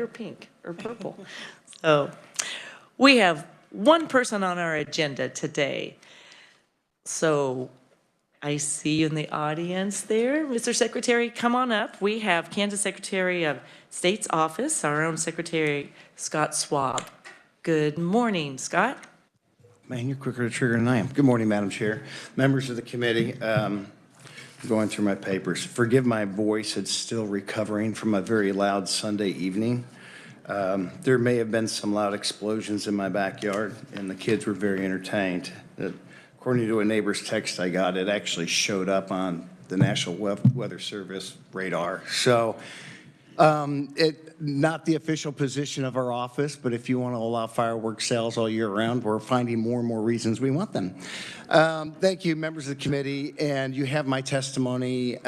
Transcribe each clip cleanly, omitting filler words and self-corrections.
or pink or purple. So we have one person on our agenda today. So I see you in the audience there. Mr. Secretary, come on up. We have Kansas Secretary of State's office, our own Secretary, Scott Swab. Good morning, Scott. Man, you're quicker to trigger than I am. Good morning, Madam Chair. Members of the committee, going through my papers. Forgive my voice, it's still recovering from a very loud Sunday evening. There may have been some loud explosions in my backyard, and the kids were very entertained. According to a neighbor's text I got, it actually showed up on the National Weather Service radar. So not the official position of our office, but if you want to allow fireworks sales all year round, we're finding more and more reasons we want them. Thank you, members of the committee, and you have my testimony.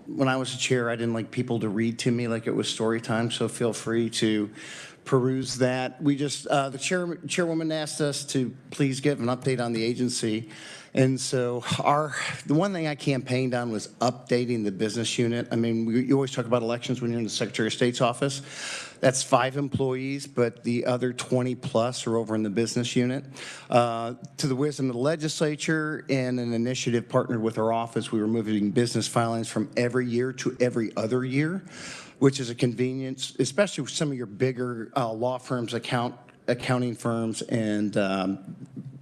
When I was a chair, I didn't like people to read to me like it was story time, so feel free to peruse that. We just, the chairwoman asked us to please give an update on the agency. And so the one thing I campaigned on was updating the business unit. I mean, you always talk about elections when you're in the Secretary of State's office. That's 5 employees, but the other 20 plus are over in the business unit. To the wisdom of the legislature and an initiative partnered with our office, we were moving business filings from every year to every other year, which is a convenience, especially with some of your bigger law firms, accounting firms, and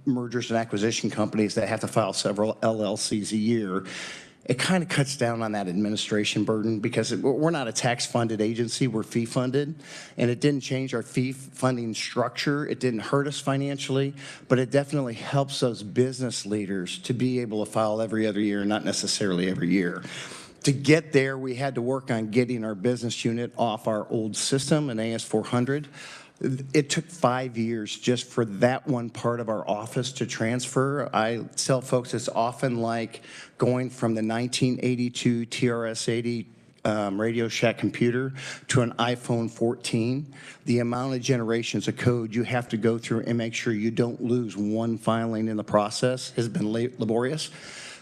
mergers and acquisition companies that have to file several LLCs a year. It kind of cuts down on that administration burden because we're not a tax-funded agency, we're fee-funded, and it didn't change our fee funding structure. It didn't hurt us financially, but it definitely helps those business leaders to be able to file every other year, not necessarily every year. To get there, we had to work on getting our business unit off our old system, an AS400. It took 5 years just for that one part of our office to transfer. I tell folks it's often like going from the 1982 TRS-80 Radio Shack computer to an iPhone 14. The amount of generations of code you have to go through and make sure you don't lose one filing in the process has been laborious.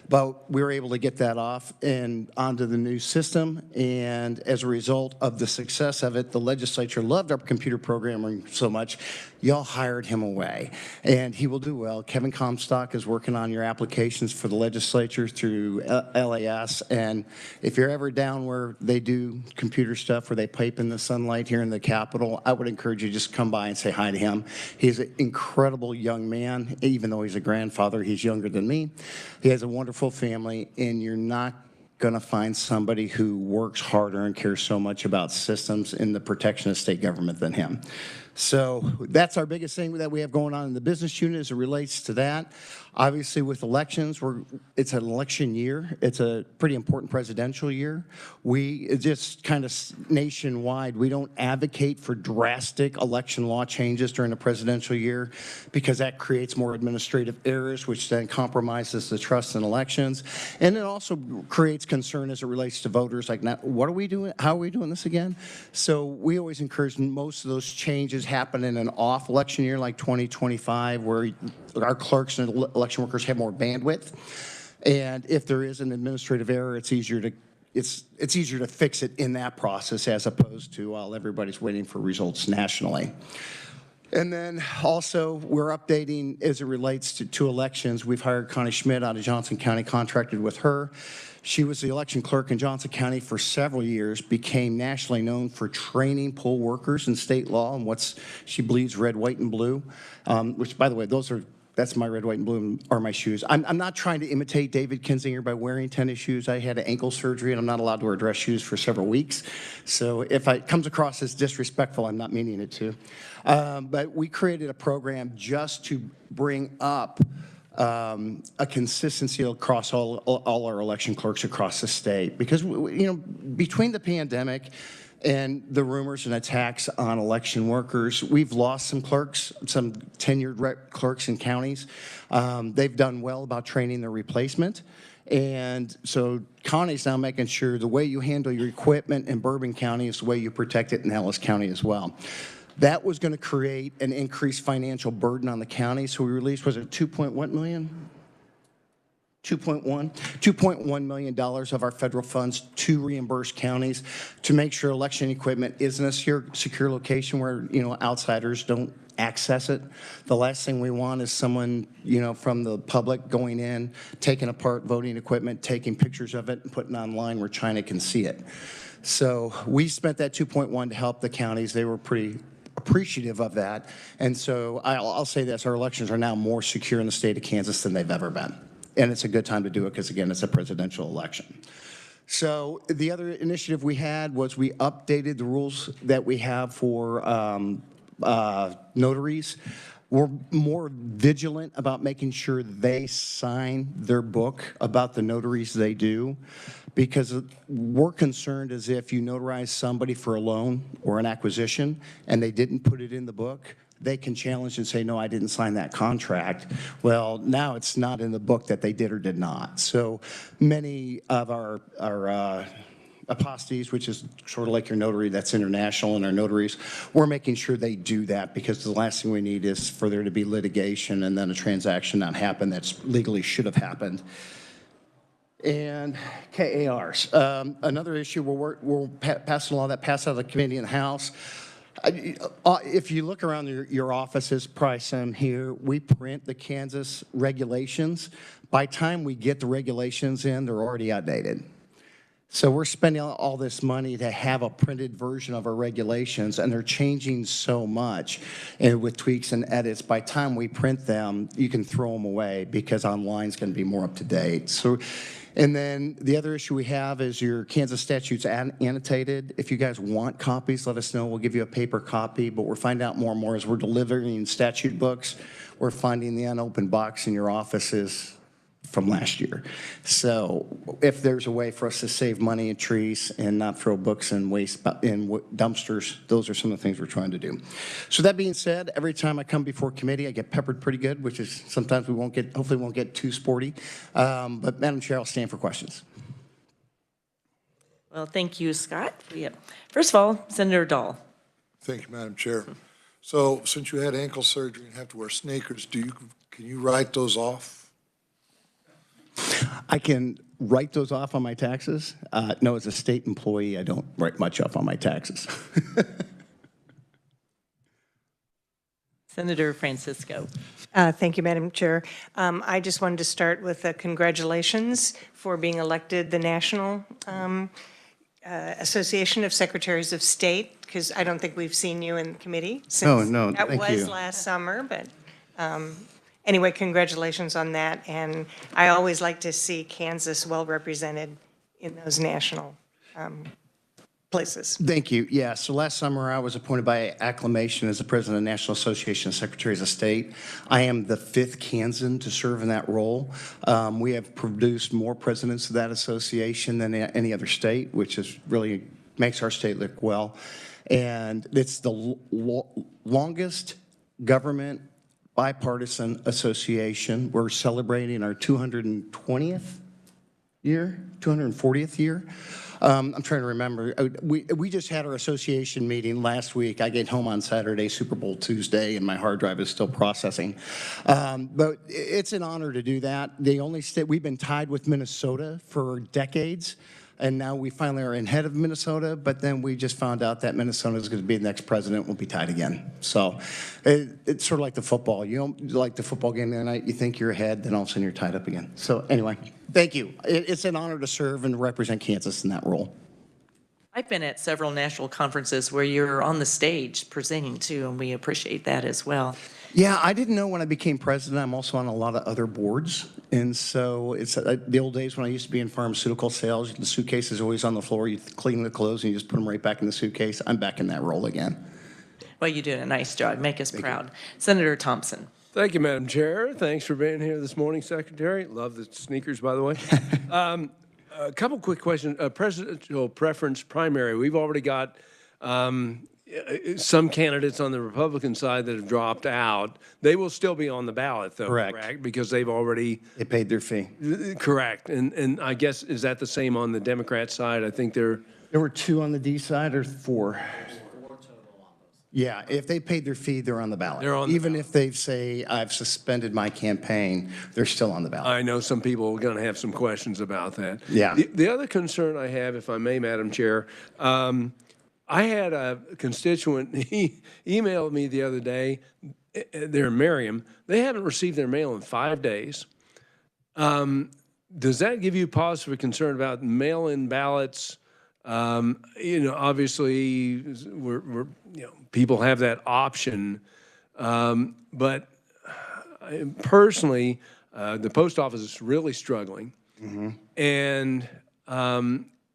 But we were able to get that off and onto the new system, and as a result of the success of it, the legislature loved our computer programming so much, y'all hired him away, and he will do well. Kevin Comstock is working on your applications for the legislature through LAS, and if you're ever down where they do computer stuff, where they pipe in the sunlight here in the Capitol, I would encourage you to just come by and say hi to him. He's an incredible young man. Even though he's a grandfather, he's younger than me. He has a wonderful family, and you're not going to find somebody who works harder and cares so much about systems in the protection of state government than him. So that's our biggest thing that we have going on in the business unit as it relates to that. Obviously, with elections, it's an election year. It's a pretty important presidential year. We just kind of nationwide, we don't advocate for drastic election law changes during a presidential year because that creates more administrative errors, which then compromises the trust in elections. And it also creates concern as it relates to voters, like, now, what are we doing? How are we doing this again? So we always encourage most of those changes happen in an off election year like 2025, where our clerks and election workers have more bandwidth. And if there is an administrative error, it's easier to fix it in that process as opposed to while everybody's waiting for results nationally. And then also, we're updating as it relates to elections. We've hired Connie Schmidt out of Johnson County, contracted with her. She was the election clerk in Johnson County for several years, became nationally known for training poll workers in state law and she bleeds red, white, and blue, which, by the way, that's my red, white, and blue are my shoes. I'm not trying to imitate David Kinzinger by wearing tennis shoes. I had ankle surgery, and I'm not allowed to wear dress shoes for several weeks. So if it comes across as disrespectful, I'm not meaning it to. But we created a program just to bring up a consistency across all our election clerks across the state. Because, between the pandemic and the rumors and attacks on election workers, we've lost some clerks, some tenured clerks in counties. They've done well about training their replacement. And so Connie's now making sure the way you handle your equipment in Bourbon County is the way you protect it in Ellis County as well. That was going to create an increased financial burden on the county, so we released, was it 2.1 million? $2.1 million of our federal funds to reimburse counties to make sure election equipment is in a secure location where, outsiders don't access it. The last thing we want is someone, from the public going in, taking apart voting equipment, taking pictures of it and putting it online where China can see it. So we spent that 2.1 to help the counties. They were pretty appreciative of that. And so I'll say this, our elections are now more secure in the state of Kansas than they've ever been. And it's a good time to do it because, again, it's a presidential election. So the other initiative we had was we updated the rules that we have for notaries. We're more vigilant about making sure they sign their book about the notaries they do, because we're concerned as if you notarize somebody for a loan or an acquisition and they didn't put it in the book, they can challenge and say, no, I didn't sign that contract. Well, now it's not in the book that they did or did not. So many of our apostates, which is sort of like your notary that's international, and our notaries, we're making sure they do that, because the last thing we need is for there to be litigation and then a transaction not happen that's legally should have happened. And KARs. Another issue, we're passing a law that passed out of the committee in the House. If you look around your offices, probably some here, we print the Kansas regulations. By the time we get the regulations in, they're already outdated. So we're spending all this money to have a printed version of our regulations, and they're changing so much, and with tweaks and edits. By the time we print them, you can throw them away because online is going to be more up to date. So, and then the other issue we have is your Kansas statutes annotated. If you guys want copies, let us know. We'll give you a paper copy, but we're finding out more and more as we're delivering statute books, we're finding the unopened box in your offices from last year. So if there's a way for us to save money in trees and not throw books in waste in dumpsters, those are some of the things we're trying to do. So that being said, every time I come before committee, I get peppered pretty good, which is sometimes we won't get, hopefully won't get too sporty. But Madam Chair, I'll stand for questions. Well, thank you, Scott. First of all, Senator Dahl. Thank you, Madam Chair. So since you had ankle surgery and have to wear sneakers, can you write those off? I can write those off on my taxes. No, as a state employee, I don't write much off on my taxes. Senator Francisco. Thank you, Madam Chair. I just wanted to start with congratulations for being elected the National Association of Secretaries of State, because I don't think we've seen you in committee since no, that thank was you. last summer. But anyway, congratulations on that. And I always like to see Kansas well represented in those national places. Thank you. Yeah, so last summer I was appointed by acclamation as the president of the National Association of Secretaries of State. I am the 5th Kansan to serve in that role. We have produced more presidents of that association than any other state, which is really makes our state look well. And it's the longest government bipartisan association. We're celebrating our 220th year, 240th year. I'm trying to remember. We just had our association meeting last week. I get home on Saturday, Super Bowl Tuesday, and my hard drive is still processing. But it's an honor to do that. The only state, we've been tied with Minnesota for decades, and now we finally are ahead of Minnesota, but then we just found out that Minnesota is going to be the next president, we'll be tied again. So it's sort of like the football. You don't like the football game the other night, you think you're ahead, then all of a sudden you're tied up again. So anyway, thank you. It's an honor to serve and represent Kansas in that role. I've been at several national conferences where you're on the stage presenting too, and we appreciate that as well. Yeah, I didn't know when I became president, I'm also on a lot of other boards. And so it's the old days when I used to be in pharmaceutical sales, the suitcase is always on the floor, you clean the clothes and you just put them right back in the suitcase. I'm back in that role again. Well, you're doing a nice job. Make us proud. Senator Thompson. Thank you, Madam Chair. Thanks for being here this morning, Secretary. Love the sneakers, by the way. A couple quick questions. Presidential preference primary. We've already got some candidates on the Republican side that have dropped out. They will still be on the ballot, though, correct? Because they've already... They paid their fee. Correct. And I guess, is that the same on the Democrat side? I think they're... There were 2 on the D side or 4? Yeah, if they paid their fee, they're on the ballot. They're on the Even ballot. if they say, I've suspended my campaign, they're still on the ballot. I know some people are going to have some questions about that. Yeah. The other concern I have, if I may, Madam Chair, I had a constituent, he emailed me the other day, they're in Merriam, they haven't received their mail in 5 days. Does that give you pause for concern about mail-in ballots? Obviously, people have that option, but personally, the post office is really struggling, and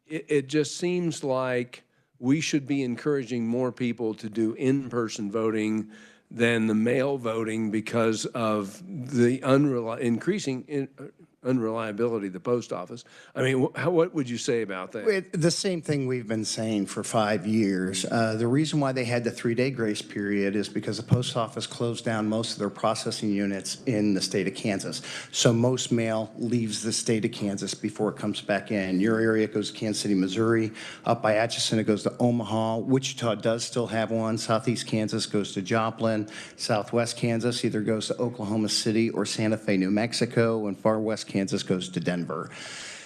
it just seems like we should be encouraging more people to do in-person voting than the mail voting because of the increasing unreliability of the post office. I mean, what would you say about that? The same thing we've been saying for 5 years. The reason why they had the 3-day grace period is because the post office closed down most of their processing units in the state of Kansas. So most mail leaves the state of Kansas before it comes back in. Your area, it goes to Kansas City, Missouri. Up by Atchison, it goes to Omaha. Wichita does still have one. Southeast Kansas goes to Joplin. Southwest Kansas either goes to Oklahoma City or Santa Fe, New Mexico. And far west Kansas goes to Denver.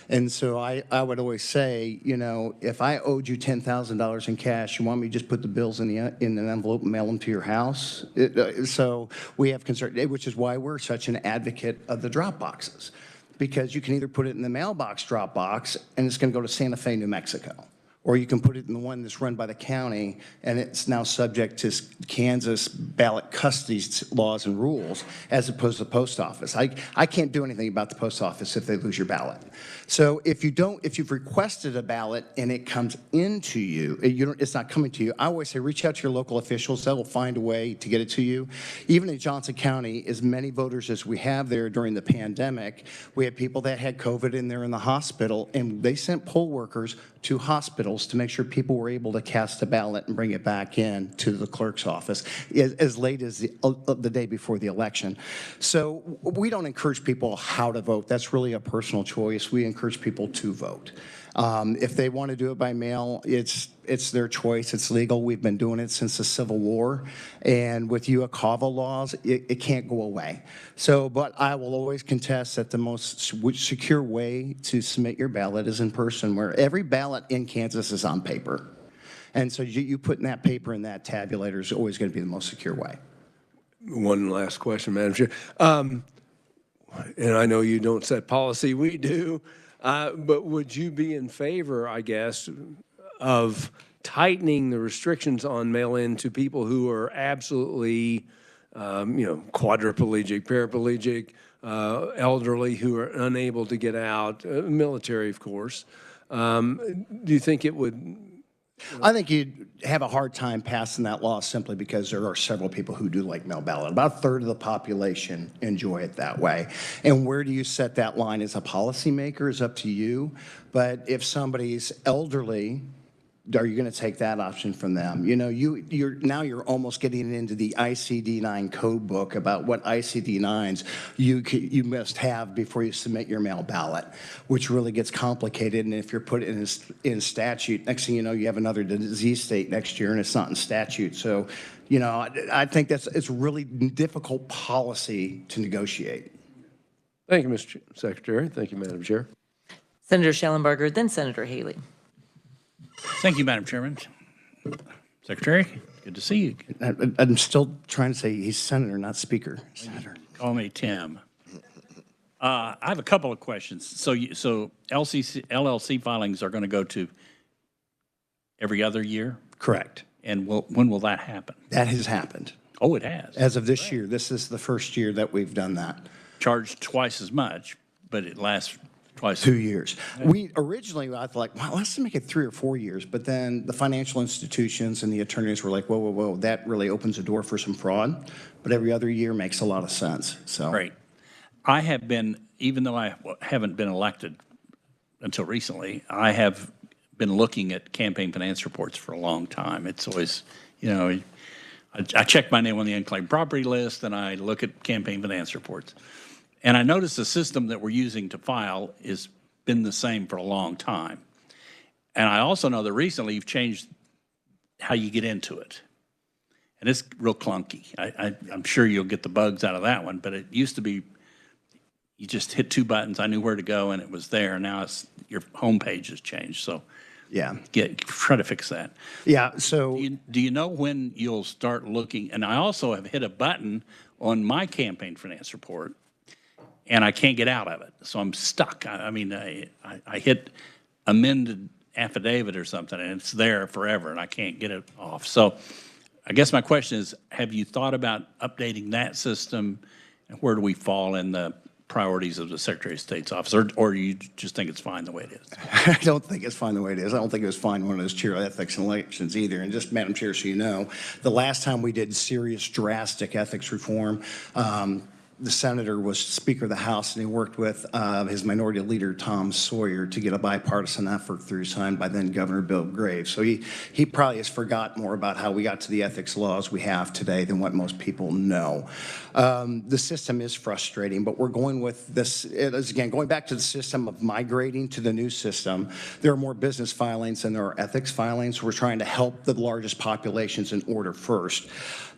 And so I would always say, if I owed you $10,000 in cash, you want me to just put the bills in an envelope and mail them to your house? So we have concern, which is why we're such an advocate of the drop boxes, because you can either put it in the mailbox drop box and it's going to go to Santa Fe, New Mexico, or you can put it in the one that's run by the county and it's now subject to Kansas ballot custody laws and rules as opposed to the post office. I can't do anything about the post office if they lose your ballot. So if you've requested a ballot and it comes into you, it's not coming to you, I always say reach out to your local officials. They'll find a way to get it to you. Even in Johnson County, as many voters as we have there during the pandemic, we had people that had COVID in there in the hospital, and they sent poll workers to hospitals to make sure people were able to cast a ballot and bring it back in to the clerk's office as late as the day before the election. So we don't encourage people how to vote. That's really a personal choice. We encourage people to vote. If they want to do it by mail, it's their choice. It's legal. We've been doing it since the Civil War. And with UACAVA laws, it can't go away. But I will always contest that the most secure way to submit your ballot is in person, where every ballot in Kansas is on paper. And so you putting that paper in that tabulator is always going to be the most secure way. One last question, Madam Chair. And I know you don't set policy, we do. But would you be in favor, I guess, of tightening the restrictions on mail-in to people who are absolutely, quadriplegic, paraplegic, elderly, who are unable to get out, military, of course? Do you think it would? I think you'd have a hard time passing that law simply because there are several people who do like mail ballot. About a third of the population enjoy it that way. And where do you set that line as a policymaker is up to you. But if somebody's elderly, are you going to take that option from them? You're almost getting into the ICD-9 code book about what ICD-9s you must have before you submit your mail ballot, which really gets complicated. And if you're put in statute, next thing you know, you have another disease state next year, and it's not in statute. So, I think it's really difficult policy to negotiate. Thank you, Mr. Secretary. Thank you, Madam Chair. Senator Schellenberger, then Senator Haley. Thank you, Madam Chairman. Secretary, good to see you. I'm still trying to say he's senator, not speaker. Senator. Call me Tim. I have a couple of questions. So LLC filings are going to go to every other year? Correct. And when will that happen? That has happened. Oh, it has. As of this year, this is the first year that we've done that. Charged twice as much, but it lasts twice. 2 years. We originally, I thought, well, let's make it 3 or 4 years. But then the financial institutions and the attorneys were like, whoa, that really opens the door for some fraud. But every other year makes a lot of sense. So. Great. I have been, even though I haven't been elected until recently, I have been looking at campaign finance reports for a long time. It's always, I check my name on the unclaimed property list and I look at campaign finance reports. And I noticed the system that we're using to file has been the same for a long time. And I also know that recently you've changed how you get into it. and it's real clunky. I'm sure you'll get the bugs out of that one, but it used to be you just hit two buttons. I knew where to go, and it was there. Now it's your homepage has changed. So Yeah. try to fix that. Yeah, so. Do you know when you'll start looking? And I also have hit a button on my campaign finance report, and I can't get out of it. So I'm stuck. I hit amended affidavit or something, and it's there forever, and I can't get it off. So I guess my question is, have you thought about updating that system? And where do we fall in the priorities of the Secretary of State's office, or do you just think it's fine the way it is? I don't think it's fine the way it is. I don't think it was fine when it was chair of ethics and elections either. And just, Madam Chair, so you know, the last time we did serious, drastic ethics reform, the senator was Speaker of the House, and he worked with his minority leader, Tom Sawyer, to get a bipartisan effort through signed by then Governor Bill Graves. So he probably has forgotten more about how we got to the ethics laws we have today than what most people know. The system is frustrating, but we're going with this, again, going back to the system of migrating to the new system. There are more business filings than there are ethics filings. We're trying to help the largest populations in order first.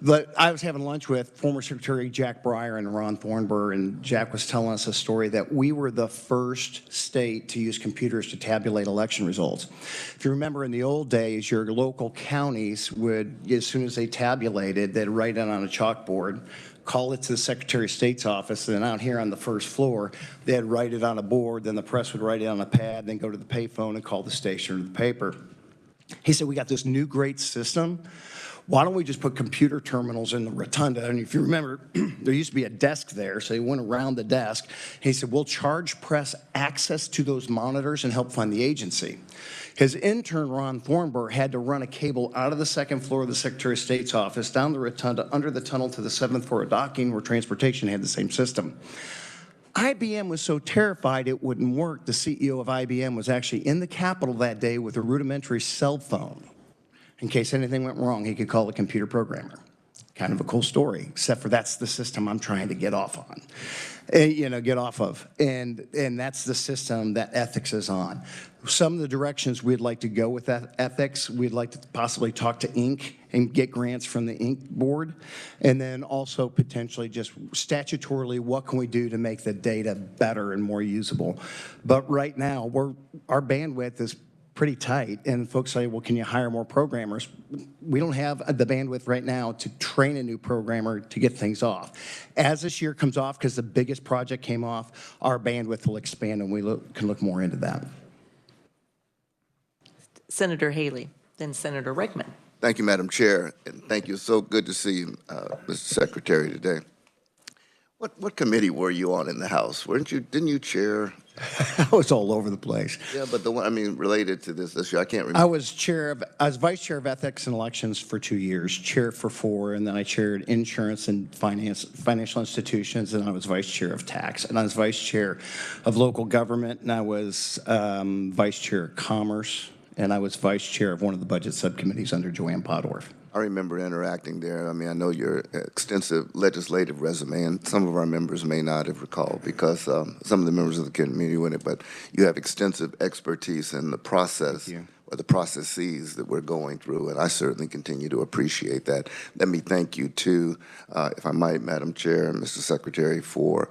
But I was having lunch with former Secretary Jack Breyer and Ron Thornburg, and Jack was telling us a story that we were the first state to use computers to tabulate election results. If you remember, in the old days, your local counties would, as soon as they tabulated, they'd write it on a chalkboard, call it to the Secretary of State's office, and then out here on the first floor, they'd write it on a board, then the press would write it on a pad, then go to the payphone and call the station or the paper. He said, we got this new great system. Why don't we just put computer terminals in the rotunda? And if you remember, there used to be a desk there, so he went around the desk. He said, we'll charge press access to those monitors and help fund the agency. His intern, Ron Thornburg, had to run a cable out of the second floor of the Secretary of State's office, down the rotunda, under the tunnel to the seventh floor of docking, where transportation had the same system. IBM was so terrified it wouldn't work, the CEO of IBM was actually in the Capitol that day with a rudimentary cell phone. In case anything went wrong, he could call a computer programmer. Kind of a cool story, except for that's the system I'm trying to get off on, get off of. And that's the system that ethics is on. Some of the directions we'd like to go with that ethics, we'd like to possibly talk to Inc. and get grants from the Inc. board. And then also potentially just statutorily, what can we do to make the data better and more usable? But right now, our bandwidth is pretty tight, and folks say, well, can you hire more programmers? We don't have the bandwidth right now to train a new programmer to get things off. As this year comes off, because the biggest project came off, our bandwidth will expand, and we can look more into that. Senator Haley, then Senator Rickman. Thank you, Madam Chair, and thank you. So good to see you, Mr. Secretary, today. What committee were you on in the House? Didn't you chair? I was all over the place. Yeah, but the one, related to this issue, I can't remember. I was vice chair of ethics and elections for 2 years, chair for 4, and then I chaired insurance and financial institutions, and I was vice chair of tax, and I was vice chair of local government, and I was vice chair of commerce, and I was vice chair of one of the budget subcommittees under Joanne Podorf. I remember interacting there. I know your extensive legislative resume, and some of our members may not have recalled because some of the members of the community went it, but you have extensive expertise in the process or the processes that we're going through, and I certainly continue to appreciate that. Let me thank you, too, if I might, Madam Chair and Mr. Secretary, for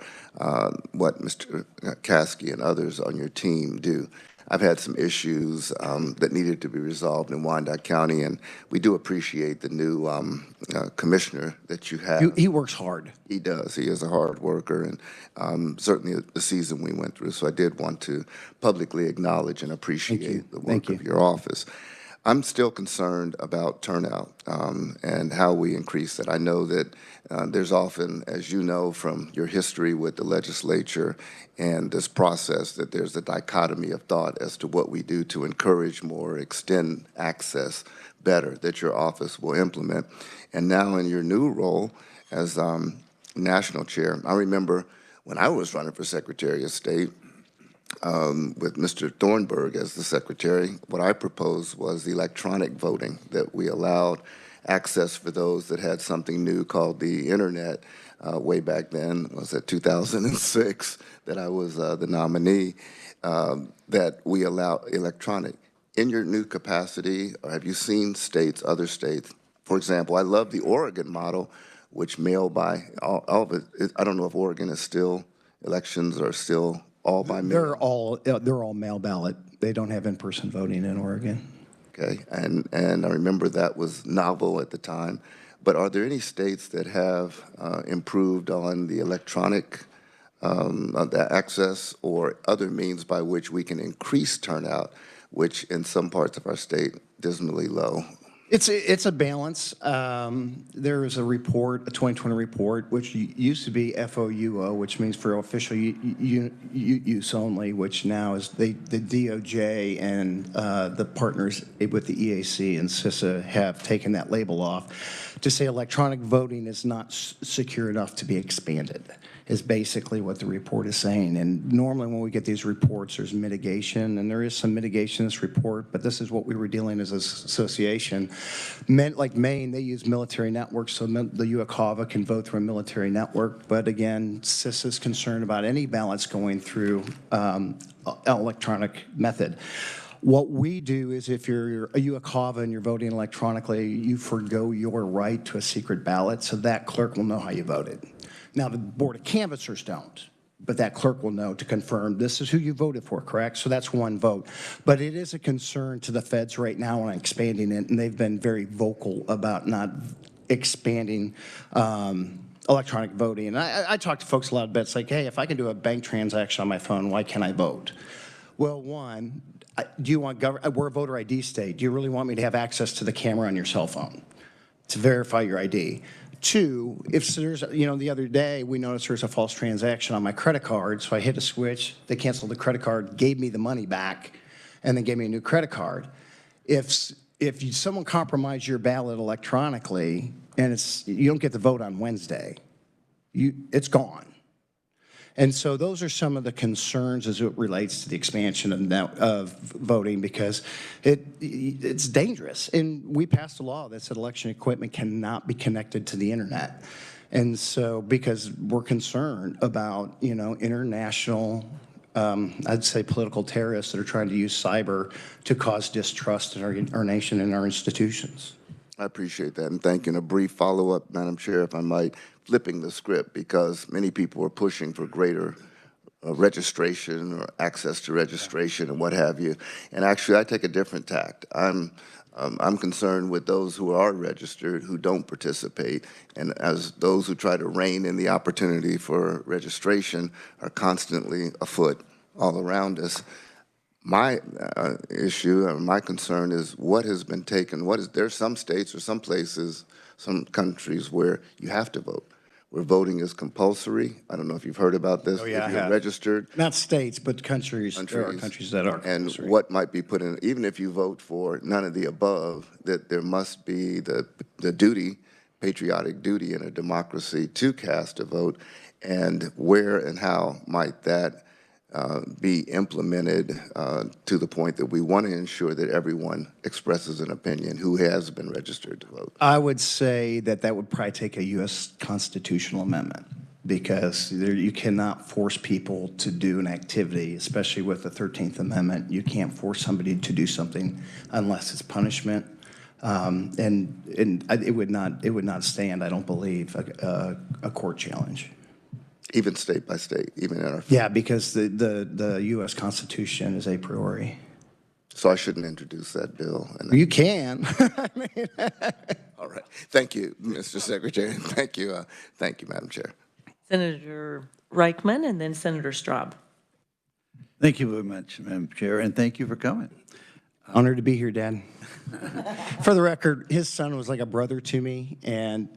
what Mr. Kasky and others on your team do. I've had some issues that needed to be resolved in Wyandotte County, and we do appreciate the new commissioner that you have. He works hard. He does. He is a hard worker, and certainly the season we went through. So I did want to publicly acknowledge and appreciate the work of your office. I'm still concerned about turnout and how we increase it. I know that there's often, as you know from your history with the legislature and this process, that there's a dichotomy of thought as to what we do to encourage more, extend access better, that your office will implement. And now in your new role as national chair, I remember when I was running for Secretary of State, with Mr. Thornburg as the secretary, what I proposed was electronic voting, that we allowed access for those that had something new called the internet. Way back then, was it 2006, that I was the nominee, that we allow electronic. In your new capacity, or have you seen states, other states, For example, I love the Oregon model, which mail by, all of it, I don't know if Oregon is still, elections are still all by mail. They're all mail ballot. They don't have in-person voting in Oregon. Okay, and I remember that was novel at the time. But are there any states that have improved on the electronic the access or other means by which we can increase turnout, which in some parts of our state dismally low? It's a balance. There is a report, a 2020 report, which used to be FOUO, which means for official use only, which now is the DOJ and the partners with the EAC and CISA have taken that label off to say electronic voting is not secure enough to be expanded, is basically what the report is saying. And normally when we get these reports, there's mitigation, and there is some mitigation in this report, but this is what we were dealing as an association. Like Maine, they use military networks, so the UACAVA can vote through a military network. But again, CIS is concerned about any ballots going through electronic method. What we do is if you're a UACAVA and you're voting electronically, you forgo your right to a secret ballot, so that clerk will know how you voted. Now, the Board of Canvassers don't, but that clerk will know to confirm this is who you voted for, correct? So that's one vote. But it is a concern to the feds right now on expanding it, and they've been very vocal about not expanding electronic voting. And I talk to folks a lot about, it's like, hey, if I can do a bank transaction on my phone, why can't I vote? Well, one, do you want we're a voter ID state. Do you really want me to have access to the camera on your cell phone to verify your ID? Two, if there's, the other day we noticed there's a false transaction on my credit card, so I hit a switch, they canceled the credit card, gave me the money back, and then gave me a new credit card. If someone compromised your ballot electronically and you don't get the vote on Wednesday, it's gone. And so those are some of the concerns as it relates to the expansion of voting, because it's dangerous. And we passed a law that said election equipment cannot be connected to the internet. And so because we're concerned about, international, I'd say political terrorists that are trying to use cyber to cause distrust in our nation and our institutions. I appreciate that, and thank you. And a brief follow-up, Madam Chair, if I might, flipping the script, because many people are pushing for greater registration or access to registration and what have you. And actually, I take a different tact. I'm concerned with those who are registered who don't participate, and as those who try to rein in the opportunity for registration are constantly afoot all around us. My issue or my concern is what has been taken. There's some states or some places, some countries where you have to vote, where voting is compulsory. I don't know if you've heard about this. Oh, yeah, if you're registered. Not states, but countries. There are countries that are compulsory. And what might be put in, even if you vote for none of the above, that there must be the duty, patriotic duty in a democracy to cast a vote, and where and how might that be implemented to the point that we want to ensure that everyone expresses an opinion who has been registered to vote? I would say that would probably take a U.S. constitutional amendment, because you cannot force people to do an activity, especially with the 13th Amendment. You can't force somebody to do something unless it's punishment. And it would not stand, I don't believe, a court challenge. Even state by state, even in our... Yeah, because the U.S. Constitution is a priori. So I shouldn't introduce that bill. You can. All right. Thank you, Mr. Secretary. Thank you, Madam Chair. Senator Reichman and then Senator Straub. Thank you very much, Madam Chair, and thank you for coming. Honored to be here, Dad. For the record, his son was like a brother to me, and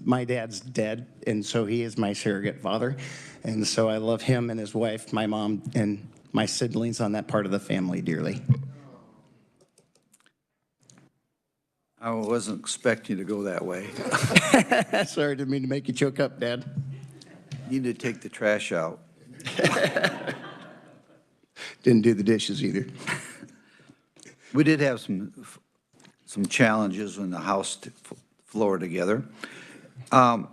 my dad's dead, and so he is my surrogate father. And so I love him and his wife, my mom, and my siblings on that part of the family dearly. I wasn't expecting you to go that way. Sorry, didn't mean to make you choke up, Dad. You need to take the trash out. Didn't do the dishes either. We did have some challenges in the House floor together. I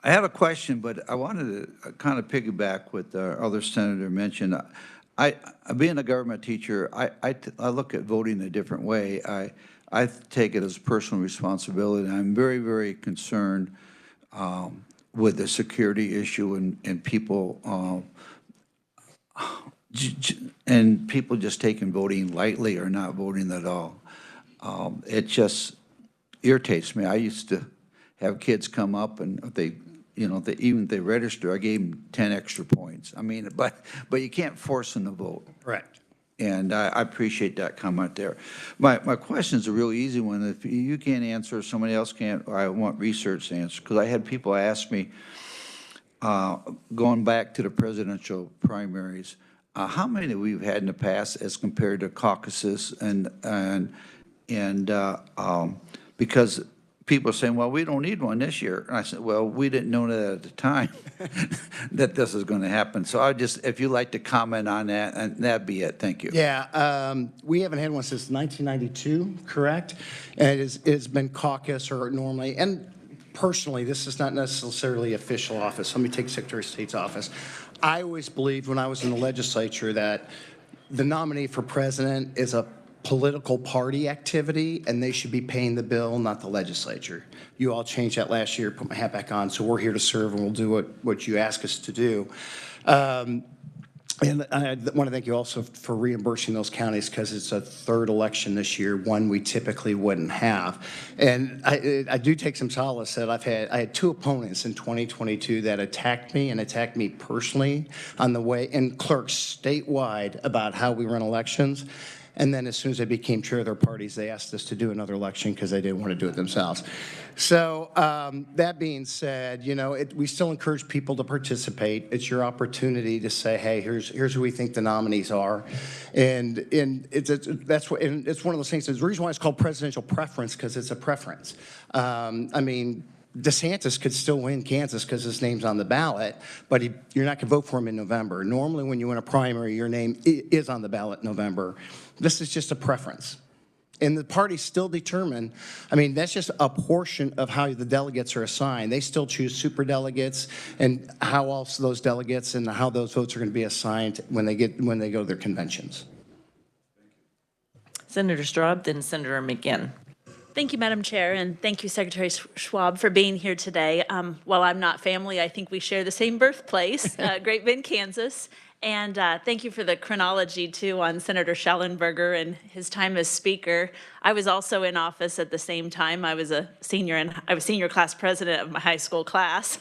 have a question, but I wanted to kind of piggyback what the other senator mentioned. Being a government teacher, I look at voting a different way. I take it as a personal responsibility. I'm very, very concerned with the security issue and people, and people just taking voting lightly or not voting at all. It just irritates me. I used to have kids come up and if they, even if they register, I gave them 10 extra points. I mean, but you can't force them to vote. Correct. And I appreciate that comment there. My question is a real easy one. If you can't answer, somebody else can't, or I want research to answer, because I had people ask me, going back to the presidential primaries, how many we've had in the past as compared to caucuses and because people are saying, well, we don't need one this year. And I said, well, we didn't know that at the time that this is going to happen. So I just, if you'd like to comment on that, and that'd be it. Thank you. Yeah, we haven't had one since 1992, correct? And it's been caucus or normally, and personally, this is not necessarily official office. Let me take Secretary of State's office. I always believed when I was in the legislature that the nominee for president is a political party activity, and they should be paying the bill, not the legislature. You all changed that last year, put my hat back on, so we're here to serve, and we'll do what you ask us to do. And I want to thank you also for reimbursing those counties because it's a third election this year, one we typically wouldn't have. And I do take some solace that I had two opponents in 2022 that attacked me personally on the way, and clerks statewide about how we run elections. And then as soon as I became chair of their parties, they asked us to do another election because they didn't want to do it themselves. So that being said, we still encourage people to participate. It's your opportunity to say, hey, here's who we think the nominees are. And it's one of those things. The reason why it's called presidential preference because it's a preference. I mean, DeSantis could still win Kansas because his name's on the ballot, but you're not going to vote for him in November. Normally, when you win a primary, your name is on the ballot in November. This is just a preference. And the parties still determine, I mean, that's just a portion of how the delegates are assigned. They still choose superdelegates and how else those delegates and how those votes are going to be assigned when they go to their conventions. Senator Straub, then Senator McGinn. Thank you, Madam Chair, and thank you, Secretary Schwab, for being here today. While I'm not family, I think we share the same birthplace, Great Bend, Kansas. And thank you for the chronology, too, on Senator Schallenberger and his time as Speaker. I was also in office at the same time. I was senior class president of my high school class.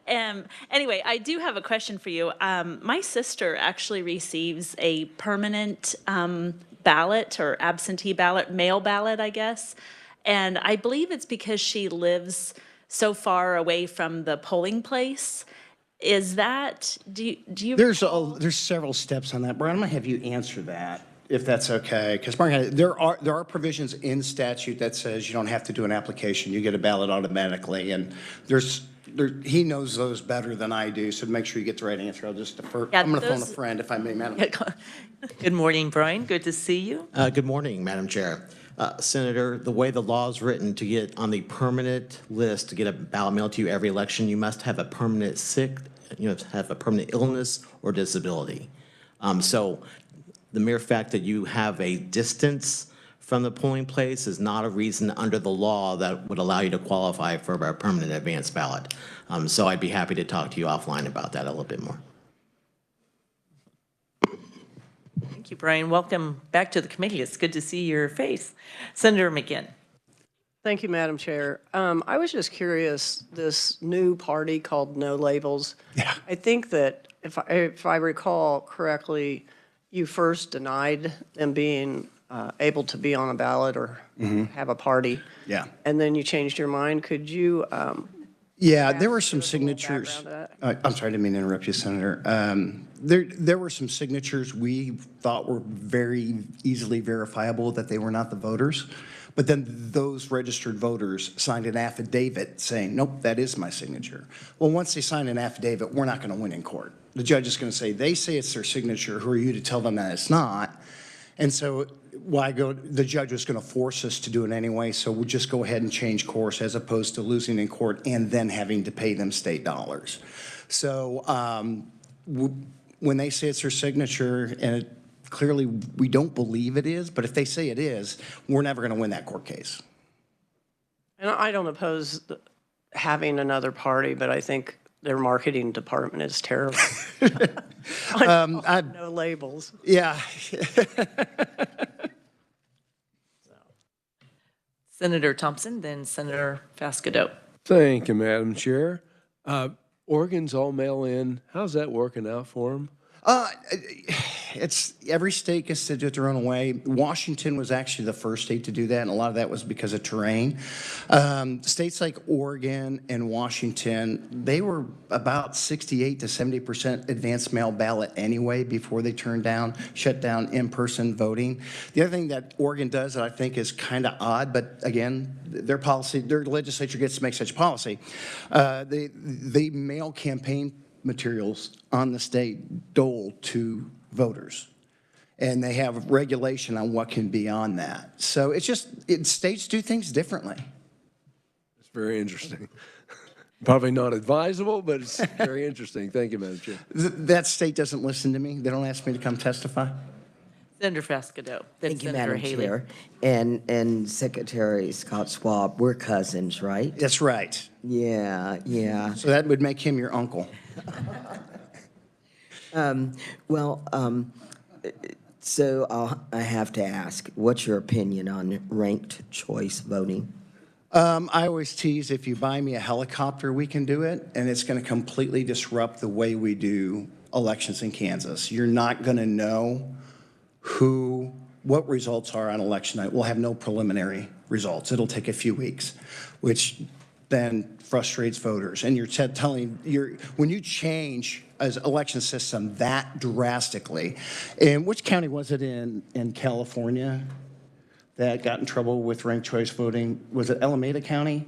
Anyway, I do have a question for you. My sister actually receives a permanent ballot or absentee ballot, mail ballot, I guess. And I believe it's because she lives so far away from the polling place. Is that, do you? There's several steps on that. Brian, I'm going to have you answer that, if that's okay. Because there are provisions in statute that says you don't have to do an application. You get a ballot automatically. And he knows those better than I do, so make sure you get the right answer. I'll just defer. Yeah, I'm going to phone a friend, if I may, Madam. Good morning, Brian. Good to see you. Good morning, Madam Chair. Senator, the way the law is written, to get on the permanent list, to get a ballot mailed to you every election, you must have a permanent have a permanent illness or disability. So the mere fact that you have a distance from the polling place is not a reason under the law that would allow you to qualify for a permanent advance ballot. So I'd be happy to talk to you offline about that a little bit more. Thank you, Brian. Welcome back to the committee. It's good to see your face. Senator McGinn. Thank you, Madam Chair. I was just curious, this new party called No Labels. Yeah. I think that if I recall correctly, you first denied them being able to be on a ballot or have a party. Yeah. And then you changed your mind. Could you? Yeah, there were some signatures. I'm sorry, I didn't mean to interrupt you, Senator. There were some signatures we thought were very easily verifiable that they were not the voters. But then those registered voters signed an affidavit saying, nope, that is my signature. Well, once they sign an affidavit, we're not going to win in court. The judge is going to say, they say it's their signature. Who are you to tell them that it's not? And so the judge was going to force us to do it anyway, so we'll just go ahead and change course as opposed to losing in court and then having to pay them state dollars. So when they say it's their signature and it clearly, we don't believe it is, but if they say it is, we're never going to win that court case. And I don't oppose having another party, but I think their marketing department is terrible. No labels. Yeah. Senator Thompson, then Senator Fascadeau. Thank you, Madam Chair. Oregon's all mail-in. How's that working out for them? It's every state gets to do it their own way. Washington was actually the first state to do that, and a lot of that was because of terrain. States like Oregon and Washington, they were about 68 to 70% advanced mail ballot anyway before they shut down in-person voting. The other thing that Oregon does that I think is kind of odd, but again, their legislature gets to make such policy. They mail campaign materials on the state dole to voters. And they have regulation on what can be on that. So it's just, states do things differently. It's very interesting. Probably not advisable, but it's very interesting. Thank you, Madam Chair. That state doesn't listen to me. They don't ask me to come testify. Senator Fascadeau, then Thank you, Senator Madam Haley. Chair. And Secretary Scott Schwab, we're cousins, right? That's right. Yeah. So that would make him your uncle. So I have to ask, what's your opinion on ranked choice voting? I always tease, if you buy me a helicopter, we can do it, and it's going to completely disrupt the way we do elections in Kansas. You're not going to know what results are on election night. We'll have no preliminary results. It'll take a few weeks, which then frustrates voters. And when you change an election system that drastically, and which county was it in California that got in trouble with ranked choice voting? Was it Alameda County?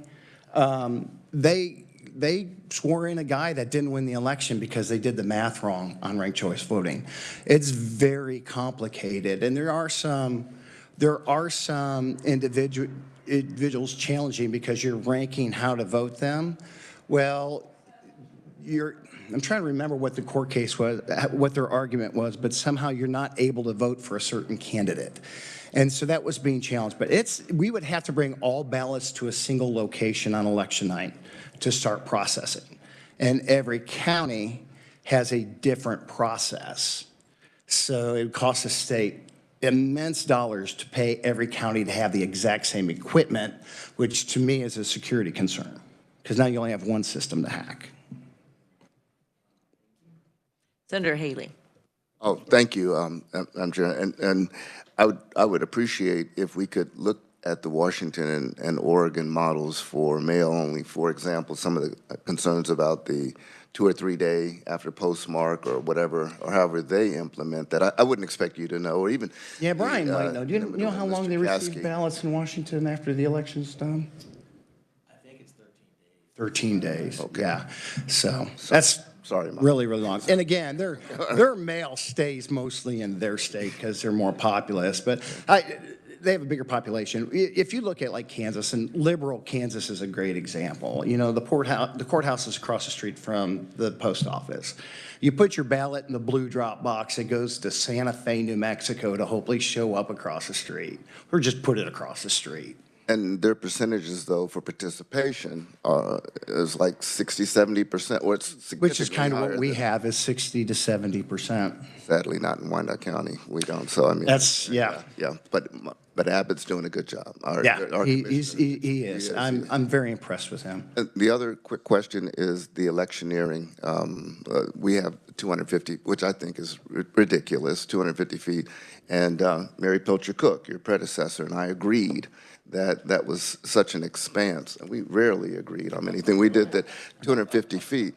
They swore in a guy that didn't win the election because they did the math wrong on ranked choice voting. It's very complicated, and there are some individuals challenging because you're ranking how to vote them. Well, I'm trying to remember what the court case was, what their argument was, but somehow you're not able to vote for a certain candidate. And so that was being challenged. But we would have to bring all ballots to a single location on election night to start processing. And every county has a different process. So it would cost the state immense dollars to pay every county to have the exact same equipment, which to me is a security concern, because now you only have one system to hack. Senator Haley. Oh, thank you, Madam Chair. And I would appreciate if we could look at the Washington and Oregon models for mail only. For example, some of the concerns about the 2 or 3 day after postmark or whatever, or however they implement that. I wouldn't expect you to know, or even. Yeah, Brian might know. Do you know how long they receive Caskey. ballots in Washington after the election's done? I think it's 13 days. Okay. Yeah. So that's Sorry, Mike. really, really long. And again, their mail stays mostly in their state because they're more populous, but they have a bigger population. If you look at like Kansas, and liberal Kansas is a great example. You know, the courthouse is across the street from the post office. You put your ballot in the blue drop box, it goes to Santa Fe, New Mexico to hopefully show up across the street, or just put it across the street. And their percentages, though, for participation is like 60, 70%, or it's significantly Which is kind of higher what we than- have, is 60 to 70%. Sadly, not in Wyandotte County. We don't. So I mean, That's, yeah. yeah. But Abbott's doing a good job. Our He commissioner- is. I'm very impressed with him. The other quick question is the electioneering. We have 250, which I think is ridiculous, 250 feet. And Mary Pilcher Cook, your predecessor, and I agreed that was such an expanse. And we rarely agreed on anything. We did that 250 feet.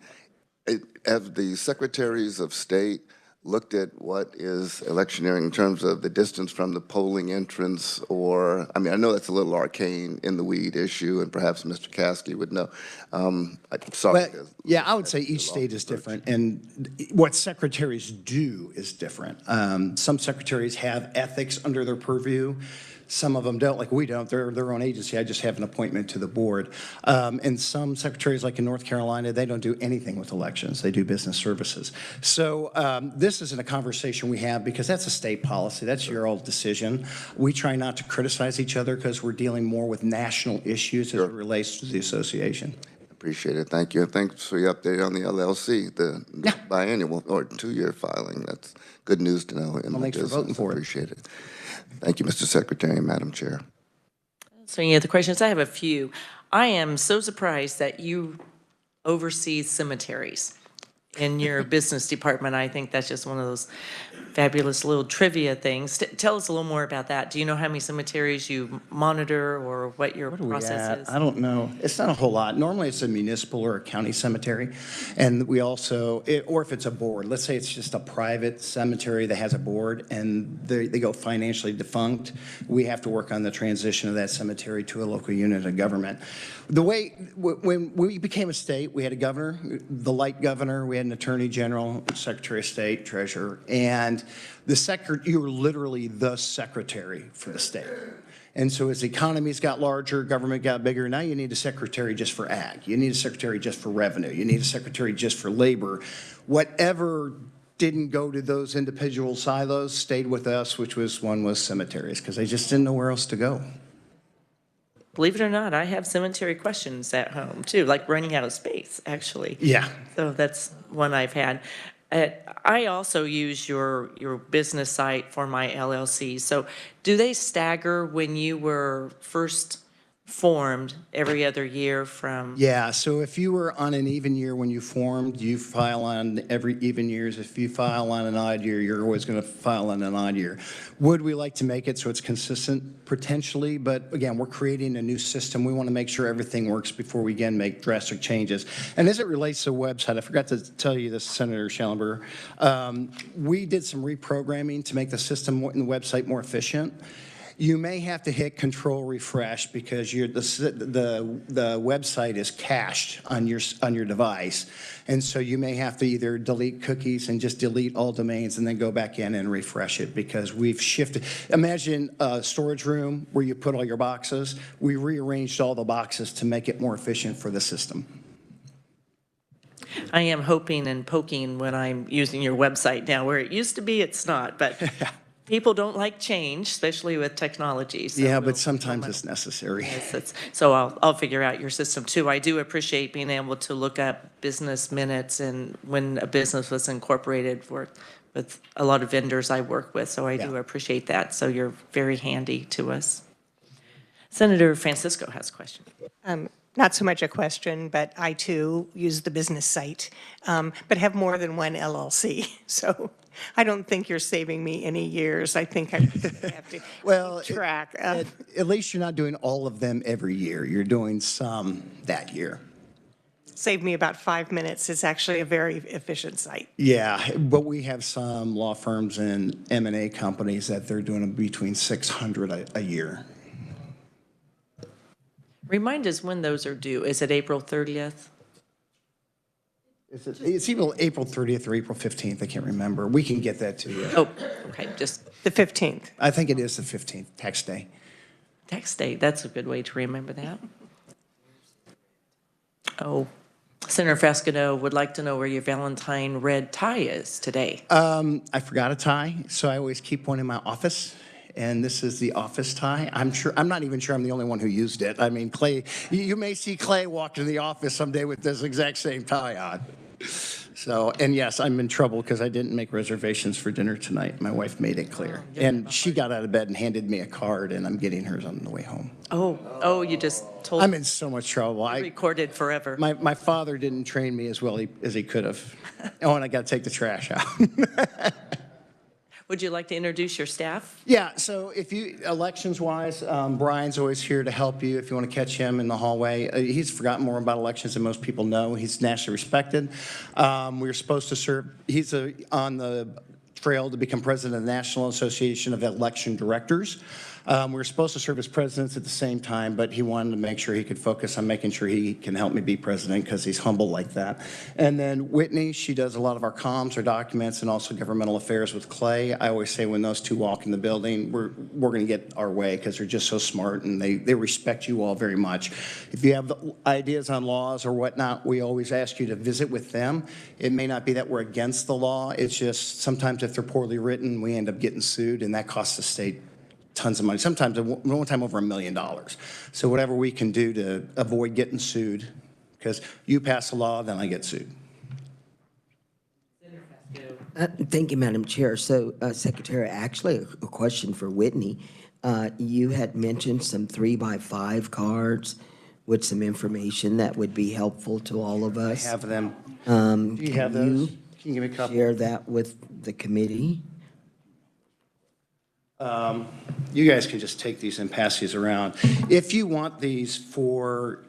Have the secretaries of state looked at what is electioneering in terms of the distance from the polling entrance, or, I mean, I know that's a little arcane in the weed issue, and perhaps Mr. Caskey would know. I'm sorry. But, yeah, I would say each state is different, and what secretaries do is different. Some secretaries have ethics under their purview. Some of them don't, like we don't. They're their own agency. I just have an appointment to the board. And some secretaries, like in North Carolina, they don't do anything with elections. They do business services. So this isn't a conversation we have because that's a state policy. That's your old decision. We try not to criticize each other because we're dealing more with national issues as it relates to the association. Appreciate it. Thank you. And thanks for your update on the LLC, the biannual or 2-year filing. That's good news to know. Well, thanks for voting for it. Appreciate it. Thank you, Mr. Secretary and Madam Chair. So any other questions? I have a few. I am so surprised that you oversee cemeteries in your business department. I think that's just one of those fabulous little trivia things. Tell us a little more about that. Do you know how many cemeteries you monitor or what your process is? I don't know. It's not a whole lot. Normally it's a municipal or a county cemetery. And we also, or if it's a board, let's say it's just a private cemetery that has a board and they go financially defunct, we have to work on the transition of that cemetery to a local unit of government. The way, when we became a state, we had a governor, the light governor, we had an attorney general, secretary of state, treasurer, and you were literally the secretary for the state. And so as the economies got larger, government got bigger, now you need a secretary just for ag. You need a secretary just for revenue. You need a secretary just for labor. Whatever didn't go to those individual silos stayed with us, which was one was cemeteries, because they just didn't know where else to go. Believe it or not, I have cemetery questions at home too, like running out of space, actually. Yeah. So that's one I've had. I also use your business site for my LLC. So do they stagger when you were first formed every other year from? Yeah, so if you were on an even year when you formed, you file on every even years. If you file on an odd year, you're always going to file on an odd year. Would we like to make it so it's consistent? Potentially, but again, we're creating a new system. We want to make sure everything works before we again make drastic changes. And as it relates to the website, I forgot to tell you this, Senator Schellenberger. We did some reprogramming to make the system and the website more efficient. You may have to hit Control Refresh because the website is cached on your device, and so you may have to either delete cookies and just delete all domains and then go back in and refresh it because we've shifted. Imagine a storage room where you put all your boxes. We rearranged all the boxes to make it more efficient for the system. I am hoping and poking when I'm using your website now. Where it used to be, it's not, but. People don't like change, especially with technology. So yeah, but sometimes it's necessary. Yes, so I'll figure out your system too. I do appreciate being able to look up business minutes and when a business was incorporated with a lot of vendors I work with. So I do appreciate that. So you're very handy to us. Senator Francisco has a question. Not so much a question, but I too use the business site, but have more than one LLC. So I don't think you're saving me any years. I think I have to keep track. At least you're not doing all of them every year. You're doing some that year. Saved me about 5 minutes. It's actually a very efficient site. Yeah, but we have some law firms and M&A companies that they're doing between 600 a year. Remind us when those are due. Is it April 30th? It's either April 30th or April 15th. I can't remember. We can get that to you. Oh, okay, just. The 15th. I think it is the 15th, tax day. Tax day, that's a good way to remember that. Oh, Senator Frascano would like to know where your Valentine red tie is today. I forgot a tie, so I always keep one in my office. And this is the office tie. I'm not even sure I'm the only one who used it. I mean, Clay, you may see Clay walk into the office someday with this exact same tie on. So, and yes, I'm in trouble because I didn't make reservations for dinner tonight. My wife made it clear. And she got out of bed and handed me a card, and I'm getting hers on the way home. Oh, you just told. I'm in so much trouble. Recorded forever. My father didn't train me as well as he could have. Oh, and I got to take the trash out. Would you like to introduce your staff? Yeah, so if you, elections-wise, Brian's always here to help you if you want to catch him in the hallway. He's forgotten more about elections than most people know. He's nationally respected. We're supposed to serve, he's on the trail to become president of the National Association of Election Directors. We were supposed to serve as presidents at the same time, but he wanted to make sure he could focus on making sure he can help me be president because he's humble like that. And then Whitney, she does a lot of our comms, our documents, and also governmental affairs with Clay. I always say when those two walk in the building, we're going to get our way because they're just so smart and they respect you all very much. If you have ideas on laws or whatnot, we always ask you to visit with them. It may not be that we're against the law. It's just sometimes if they're poorly written, we end up getting sued, and that costs the state tons of money, sometimes one time over $1 million. So whatever we can do to avoid getting sued, because you pass a law, then I get sued. Thank you, Madam Chair. So, Secretary, actually, a question for Whitney. You had mentioned some 3x5 cards with some information that would be helpful to all of us. I have them. Do you have those? Can you give me a couple? Share that with the committee? You guys can just take these and pass these around. If you want these for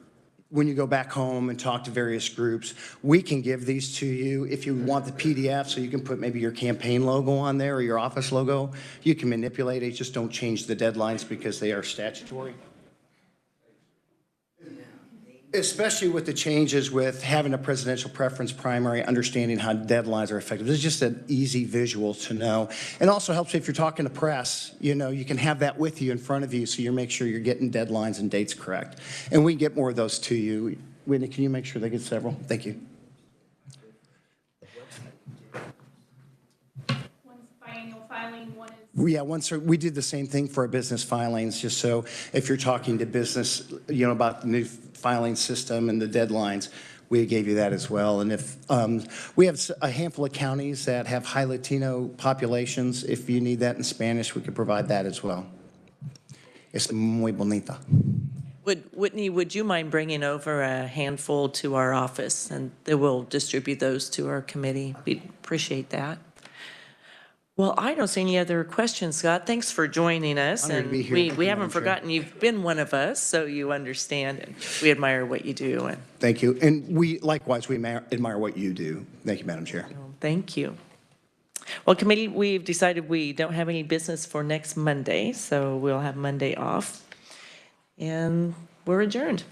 when you go back home and talk to various groups, we can give these to you. If you want the PDF, so you can put maybe your campaign logo on there or your office logo, you can manipulate it. Just don't change the deadlines because they are statutory. Especially with the changes with having a presidential preference primary, understanding how deadlines are effective. It's just an easy visual to know. It also helps if you're talking to press, you know, you can have that with you in front of you so you make sure you're getting deadlines and dates correct. And we can get more of those to you. Whitney, can you make sure they get several? Thank you. One's biannual filing, one is. Yeah, we did the same thing for our business filings, just so if you're talking to business, you know, about the new filing system and the deadlines, we gave you that as well. And if we have a handful of counties that have high Latino populations, if you need that in Spanish, we could provide that as well. Es muy bonita. Whitney, would you mind bringing over a handful to our office, and then we'll distribute those to our committee? We'd appreciate that. Well, I don't see any other questions, Scott. Thanks for joining us. Honored to And be here. we Thank you, haven't Madam Chair. forgotten you've been one of us, so you understand, and we admire what you do. And Thank you. And we admire what you do. Thank you, Madam Chair. thank you. Well, committee, we've decided we don't have any business for next Monday, so we'll have Monday off. And we're adjourned.